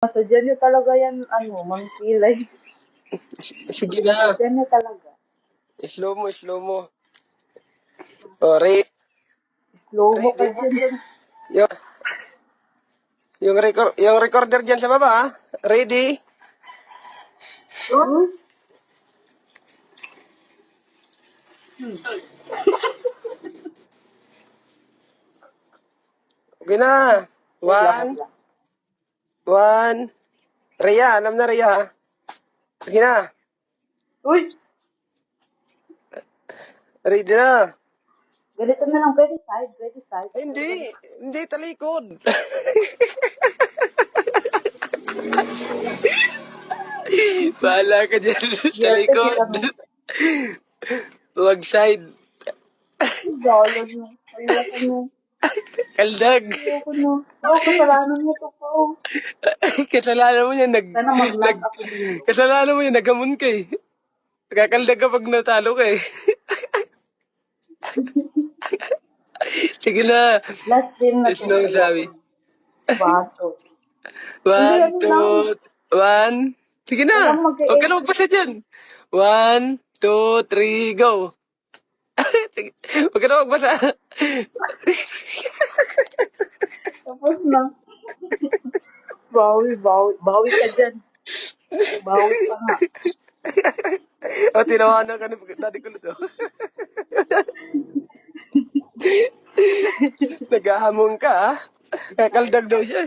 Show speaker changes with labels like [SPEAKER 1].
[SPEAKER 1] So, dyan na talaga yan, mangkilay.
[SPEAKER 2] Sige na.
[SPEAKER 1] Dyan na talaga.
[SPEAKER 2] Slow mo, slow mo. Oh, ready?
[SPEAKER 1] Slow mo ka dyan.
[SPEAKER 2] Yung, yung recorder dyan sa baba, ah. Ready?
[SPEAKER 1] Uy,
[SPEAKER 2] Okay na.
[SPEAKER 1] wait lang.
[SPEAKER 2] One. Rhea, alam na Rhea. Sige na.
[SPEAKER 1] Uy,
[SPEAKER 2] Ready na.
[SPEAKER 1] ganito na lang. Pwede side.
[SPEAKER 2] Ay, hindi talikod. Bahala ka dyan.
[SPEAKER 1] Yerte
[SPEAKER 2] Talikod.
[SPEAKER 1] kita mo.
[SPEAKER 2] Huwag side.
[SPEAKER 1] Dolo mo. Ayoko mo.
[SPEAKER 2] Kaldag.
[SPEAKER 1] Ayoko mo. Oo, kasalanan mo to po.
[SPEAKER 2] Kasalanan mo yan.
[SPEAKER 1] Sana mag-lock ako din.
[SPEAKER 2] Kasalanan mo yan. Naghamon ka eh. Kakaldag ka pag natalo ka eh. Sige na.
[SPEAKER 1] Last game na to.
[SPEAKER 2] Sino ang sabi?
[SPEAKER 1] Baso.
[SPEAKER 2] One,
[SPEAKER 1] Hindi,
[SPEAKER 2] two, one. Sige na.
[SPEAKER 1] Walang mag-e-
[SPEAKER 2] Huwag ka na magbasa dyan. One, two, three, go. Sige. Huwag ka na magbasa.
[SPEAKER 1] Tapos na. Bawi. Bawi ka dyan. Bawi pa nga.
[SPEAKER 2] O, tinawanan ka ni Daddy Kulot. Oh. Naghahamon ka, ah. Kakaldag daw siya.